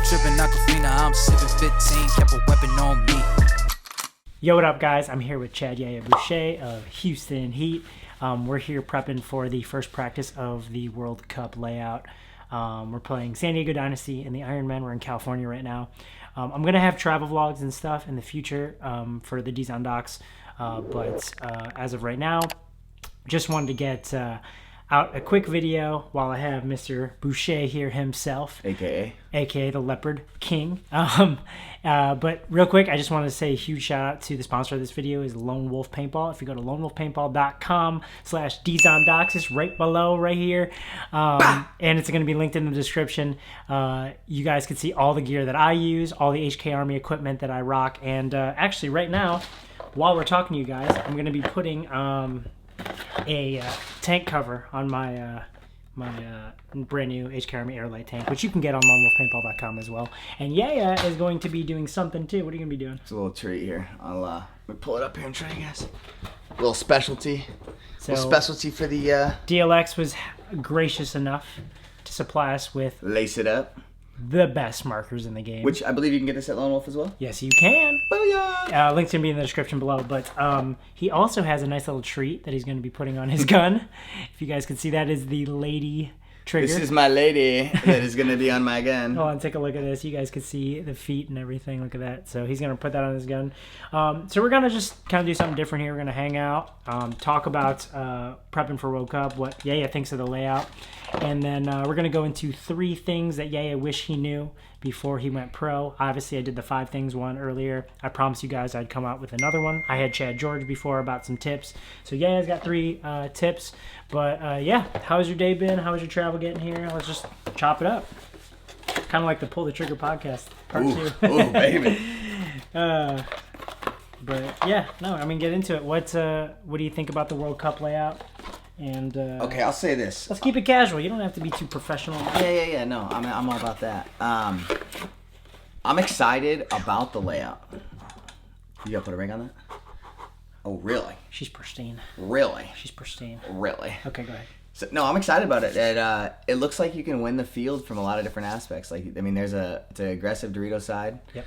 Trippin' Aquafina, I'm sippin' 15, kept a weapon on me. Yo, what up, guys? I'm here with Chad Yaya Boucher of Houston Heat. We're here prepping for the first practice of the World Cup layout. We're playing San Diego Dynasty in the Ironman. We're in California right now. I'm going to have travel vlogs and stuff in the future for the D's on Docs. But as of right now, just wanted to get out a quick video while I have Mr. Boucher here himself. AKA the Leopard King. But real quick, I just wanted to say a huge shout out to the sponsor of this video is Lone Wolf Paintball. If you go to lonewolfpaintball.com/DsOnDocs, it's right below right here. And it's going to be linked in the description. You guys can see all the gear that I use, all the HK Army equipment that I rock. And actually right now, while we're talking to you guys, I'm going to be putting a tank cover on my brand new HK Army Airlight tank, which you can get on lonewolfpaintball.com as well. And Yaya is going to be doing something too. What are you going to be doing? It's a little treat here. Let me pull it up here and show you guys. A little specialty. So, little specialty for the... DLX was gracious enough to supply us with... Lace it up. The best markers in the game. Which I believe you can get this at Lone Wolf as well? Yes, you can. Booyah! Link's going to be in the description below. But he also has a nice little treat that he's going to be putting on his gun. If you guys can see, that is the lady trigger. This is my lady that is going to be on my gun. Hold on, take a look at this. You guys can see the feet and everything. Look at that. So he's going to put that on his gun. So we're going to just kind of do something different here. We're going to hang out, talk about prepping for World Cup, what Yaya thinks of the layout. And then we're going to go into 3 things that Yaya wish he knew before he went pro. Obviously, I did the 5 things one earlier. I promised you guys I'd come out with another one. I had Chad George before about some tips. So Yaya's got 3 tips. But yeah, how's your day been? How was your travel getting here? Let's just chop it up. Kind of like the Pull the Trigger podcast, part 2. Ooh, baby. But yeah, no, I mean, get into it. What do you think about the World Cup layout? And okay, I'll say this. Let's keep it casual. You don't have to be too professional. Yeah. No, I'm all about that. I'm excited about the layout. You gotta put a ring on that? Oh, really? She's pristine. Really? She's pristine. Really? Okay, go ahead. So, no, I'm excited about it. It looks like you can win the field from a lot of different aspects. Like, I mean, it's an aggressive Dorito side. Yep.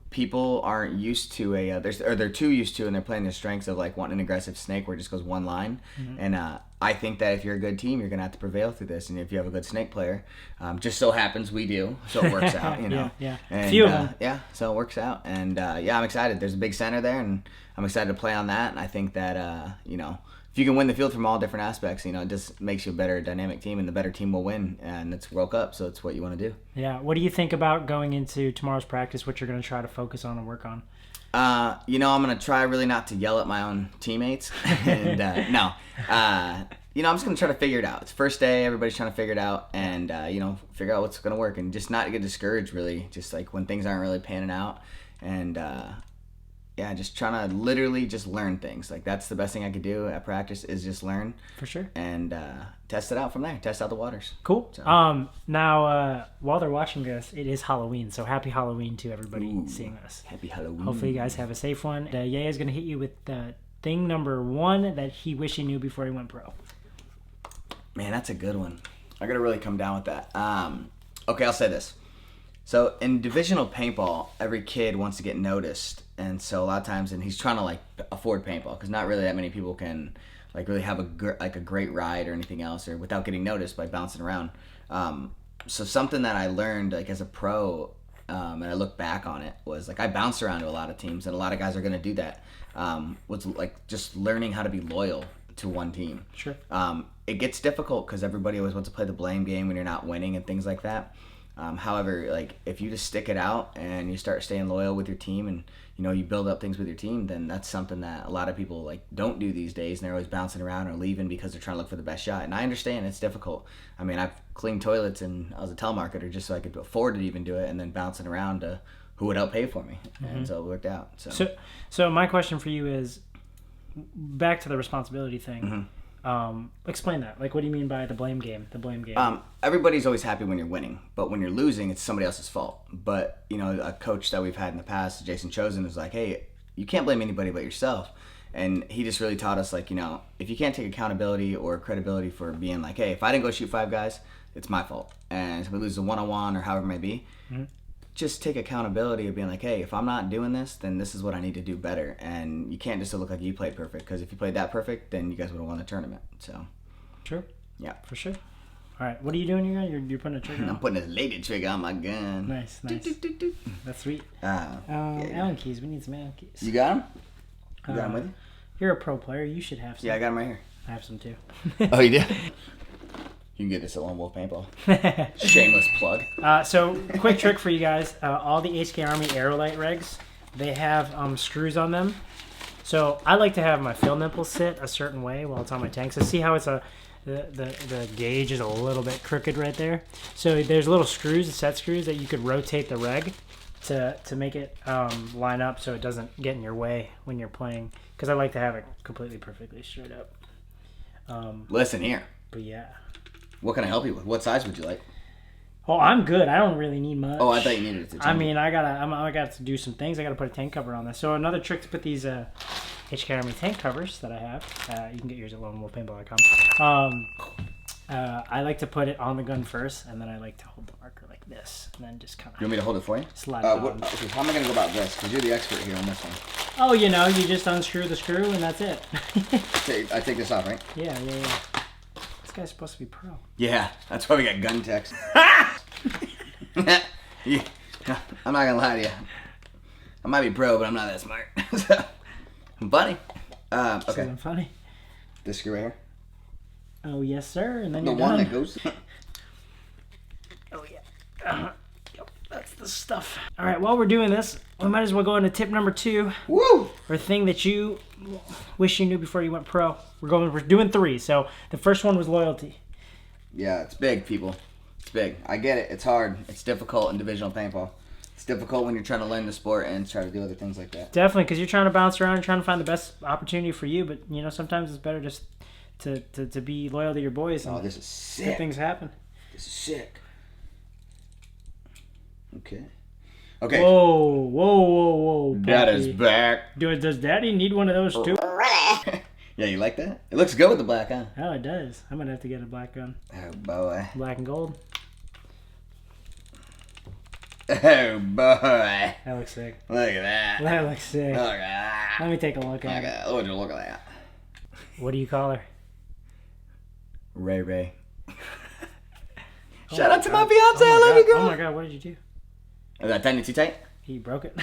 People aren't used to they're too used to, and they're playing the strengths of like wanting an aggressive snake where it just goes one line. Mm-hmm. And I think that if you're a good team, you're gonna have to prevail through this. And if you have a good snake player, just so happens we do, so it works out. You know. Yeah. And, few of them. Yeah, so it works out. And yeah, I'm excited. There's a big center there, and I'm excited to play on that. And I think that if you can win the field from all different aspects, it just makes you a better dynamic team, and the better team will win. And it's World Cup, so it's what you want to do. Yeah. What do you think about going into tomorrow's practice, what you're going to try to focus on and work on? I'm going to try really not to yell at my own teammates. And no. I'm just going to try to figure it out. It's first day. Everybody's trying to figure it out and, figure out what's going to work and just not get discouraged, really, just like when things aren't really panning out. And, yeah, just trying to literally just learn things. Like, that's the best thing I could do at practice is just learn. For sure. And test it out from there. Test out the waters. Cool. So. Now, while they're watching us, it is Halloween. So happy Halloween to everybody seeing us. Happy Halloween. Hopefully you guys have a safe one. Yaya's going to hit you with thing number 1 that he wished he knew before he went pro. Man, that's a good one. I got to really come down with that. Okay, I'll say this. So in divisional paintball, every kid wants to get noticed, and so a lot of times, and he's trying to like afford paintball because not really that many people can like really have a great ride or anything else, or without getting noticed by bouncing around. So something that I learned like as a pro, and I look back on it, was like I bounced around to a lot of teams, and a lot of guys are gonna do that. Was like just learning how to be loyal to one team. Sure. It gets difficult because everybody always wants to play the blame game when you're not winning and things like that. However, like if you just stick it out and you start staying loyal with your team and you build up things with your team, then that's something that a lot of people like don't do these days, and they're always bouncing around or leaving because they're trying to look for the best shot. And I understand it's difficult. I mean, I've cleaned toilets and I was a telemarketer just so I could afford to even do it, and then bouncing around to who would help pay for me, and so it worked out. So my question for you is back to the responsibility thing. Mm-hmm. Explain that. Like, what do you mean by the blame game? Everybody's always happy when you're winning, but when you're losing, it's somebody else's fault. But, a coach that we've had in the past, Jason Chosen, is like, hey, you can't blame anybody but yourself. And he just really taught us, like, you know, if you can't take accountability or credibility for being like, hey, if I didn't go shoot 5 guys, it's my fault. And if we lose a one-on-one or however it may be, just take accountability of being like, hey, if I'm not doing this, then this is what I need to do better. And you can't just look like you played perfect, because if you played that perfect, then you guys would have won the tournament. So, True. yeah. For sure. All right. What are you doing? You're putting a trigger on? I'm putting a lady trigger on my gun. Nice. That's sweet. Yeah. Allen keys. We need some Allen keys. You got them? You got them with you? You're a pro player. You should have some. Yeah, I got them right here. I have some too. Oh, you did? You can get this at Lone Wolf Paintball. Shameless plug. So, quick trick for you guys. All the HK Army Aerolite regs, they have screws on them. So, I like to have my fill nipple sit a certain way while it's on my tank. So, see how it's the gauge is a little bit crooked right there? So, there's little screws, set screws, that you could rotate the reg to make it line up so it doesn't get in your way when you're playing. Because I like to have it completely perfectly straight up. Listen here. But yeah. What can I help you with? What size would you like? Oh, I'm good. I don't really need much. Oh, I thought you needed it to change. I mean, I got to do some things. I got to put a tank cover on this. So another trick to put these HK Army tank covers that I have. You can get yours at lonewolfpaintball.com. I like to put it on the gun first, and then I like to hold the marker like this, and then just kind of. You want me to hold it for you? Slide it on. Okay, how am I going to go about this? Because you're the expert here on this one. Oh, you know, you just unscrew the screw, and that's it. Okay, I take this off, right? Yeah. This guy's supposed to be pro. Yeah, that's why we got gun techs. Yeah, I'm not gonna lie to you. I might be pro, but I'm not that smart. So, I'm funny. Okay. Something funny. This screw right here. Oh yes, sir. And then The you're one done. that goes. Oh yeah. Yep, that's the stuff. All right. While we're doing this, we might as well go into tip number 2. Woo! Or thing that you wish you knew before you went pro. We're doing 3. So the first one was loyalty. Yeah, it's big, people. It's big. I get it. It's hard. It's difficult in divisional paintball. It's difficult when you're trying to learn the sport and try to do other things like that. Definitely, because you're trying to bounce around and trying to find the best opportunity for you. But you know, sometimes it's better just to be loyal to your boys. And Oh, this is sick. good things happen. This is sick. Okay. Okay. Whoa, Dad Pappy. is back. Does Daddy need one of those too? Yeah, you like that? It looks good with the black, huh? Oh, it does. I'm gonna have to get a black gun. Oh, boy. Black and gold. Oh, boy. That looks sick. Look at that. That looks sick. Look at that. Let me take a look at it. Look at that. What do you call her? Ray. Oh Shout my out to God. my fiance. I love you, girl. Oh my God, what did you do? Is that tighten it too tight? He broke it.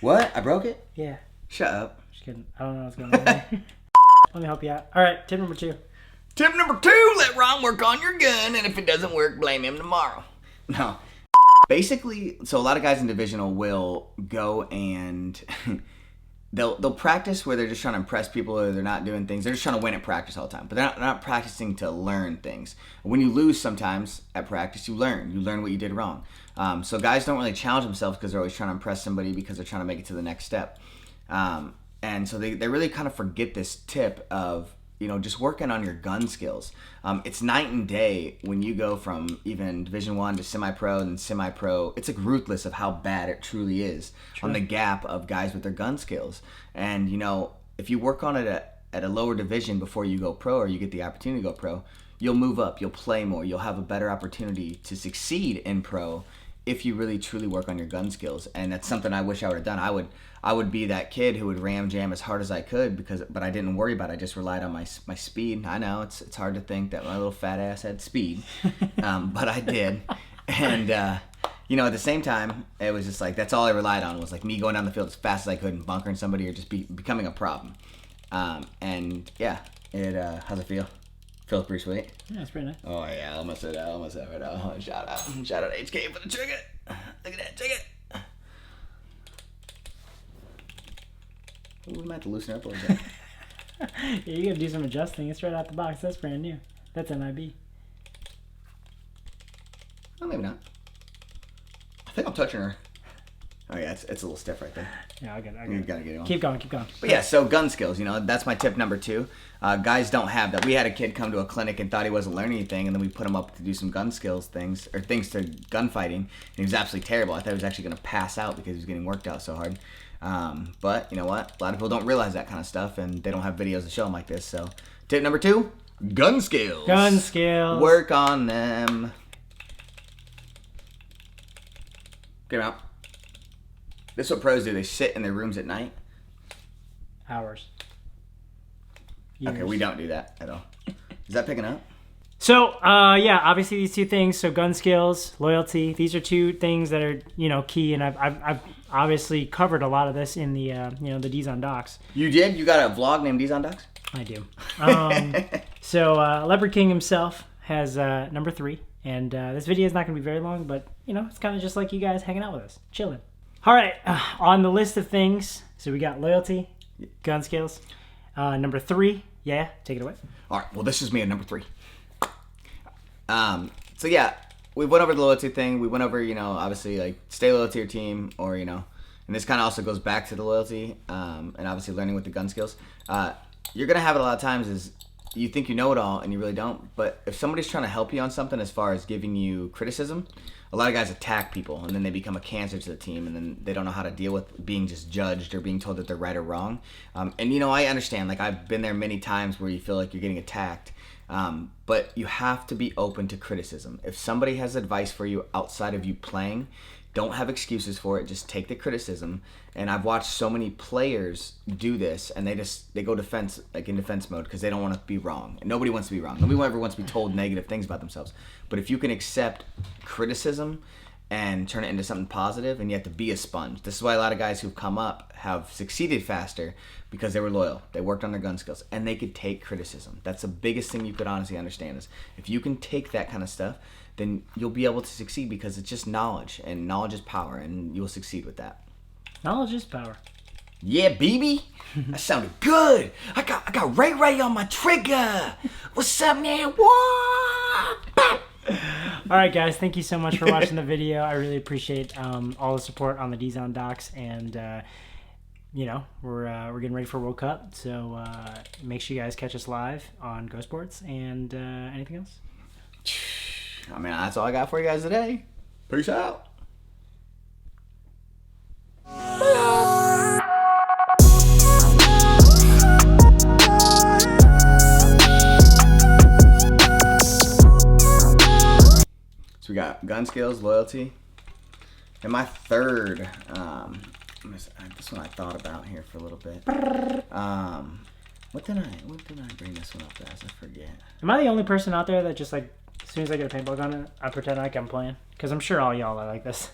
What? I broke it? Yeah. Shut up. Just kidding. I don't know what's going on there. Let me help you out. All right, tip number 2. Tip number 2, let Ron work on your gun, and if it doesn't work, blame him tomorrow. No. Basically, so a lot of guys in divisional will go and they'll practice where they're just trying to impress people, or they're not doing things. They're just trying to win at practice all the time, but they're not practicing to learn things. When you lose sometimes at practice, you learn what you did wrong. So guys don't really challenge themselves because they're always trying to impress somebody, because they're trying to make it to the next step. And so they really kind of forget this tip of, you know, just working on your gun skills. It's night and day when you go from even Division 1 to semi-pro and semi-pro. It's like ruthless of how bad it truly is on the gap of guys with their gun skills. And, you know, if you work on it at a lower division before you go pro, or you get the opportunity to go pro, you'll move up, you'll play more, you'll have a better opportunity to succeed in pro if you really truly work on your gun skills. And that's something I wish I would have done. I would be that kid who would ram jam as hard as I could, but I didn't worry about it. I just relied on my speed. I know it's hard to think that my little fat ass had speed, but I did. And you know, at the same time, it was just like that's all I relied on, was like me going down the field as fast as I could and bunkering somebody, or just becoming a problem. And yeah, how's it feel? Feels pretty sweet. Yeah, it's pretty nice. Oh yeah, I almost said that. Oh, shout out HK for the trigger. Look at that, check it. We might have to loosen up a little bit. Yeah, you gotta do some adjusting. It's right out the box. That's brand new. That's MIB. Oh, maybe not. I think I'm touching her. Oh yeah, it's a little stiff right there. Yeah, I get it. You gotta get it on. Keep going. But yeah, so gun skills, you know, that's my tip number 2. Guys don't have that. We had a kid come to a clinic and thought he wasn't learning anything, and then we put him up to do some gun skills things to gunfighting, and he was absolutely terrible. I thought he was actually going to pass out because he was getting worked out so hard. But you know what? A lot of people don't realize that kind of stuff, and they don't have videos to show them like this. So, tip number 2, gun skills. Gun skills. Work on them. Get 'em out. This is what pros do. They sit in their rooms at night. Hours. Okay, we don't do that at all. Is that picking up? So, yeah, obviously these 2 things. So gun skills, loyalty. These are 2 things that are, key. And I've obviously covered a lot of this in the, the D's on Docs. You did? You got a vlog named D's on Docs? I do. So Leopard King himself has number 3. And this video is not going to be very long, but, it's kind of just like you guys hanging out with us, chilling. All right, on the list of things, so we got loyalty, gun skills. Number 3, yeah, take it away. All right, well, this is me at number 3. So yeah, we went over the loyalty thing. We went over, obviously like stay loyal to your team, or and this kind of also goes back to the loyalty, and obviously learning with the gun skills. You're gonna have it a lot of times is you think you know it all and you really don't. But if somebody's trying to help you on something as far as giving you criticism, a lot of guys attack people and then they become a cancer to the team, and then they don't know how to deal with being just judged or being told that they're right or wrong. And I understand, like I've been there many times where you feel like you're getting attacked. But you have to be open to criticism. If somebody has advice for you outside of you playing, don't have excuses for it. Just take the criticism. And I've watched so many players do this, and they go defense, like in defense mode, because they don't want to be wrong. And nobody wants to be wrong. Nobody ever wants to be told negative things about themselves. But if you can accept criticism and turn it into something positive, and you have to be a sponge. This is why a lot of guys who've come up have succeeded faster, because they were loyal. They worked on their gun skills, and they could take criticism. That's the biggest thing you could honestly understand is if you can take that kind of stuff, then you'll be able to succeed, because it's just knowledge, and knowledge is power, and you'll succeed with that. Knowledge is power. Yeah, baby. That sounded good. I got Ray on my trigger. What's up, man? What? All right, guys. Thank you so much for watching the video. I really appreciate all the support on the D's on Docs, and we're getting ready for World Cup. So make sure you guys catch us live on Go Sports. And anything else? I mean, that's all I got for you guys today. Peace out. So we got gun skills, loyalty, and my third. This one I thought about here for a little bit. What did I bring this one up as? I forget. Am I the only person out there that just like as soon as I get a paintball gun, I pretend like I'm playing? Because I'm sure all y'all are like this.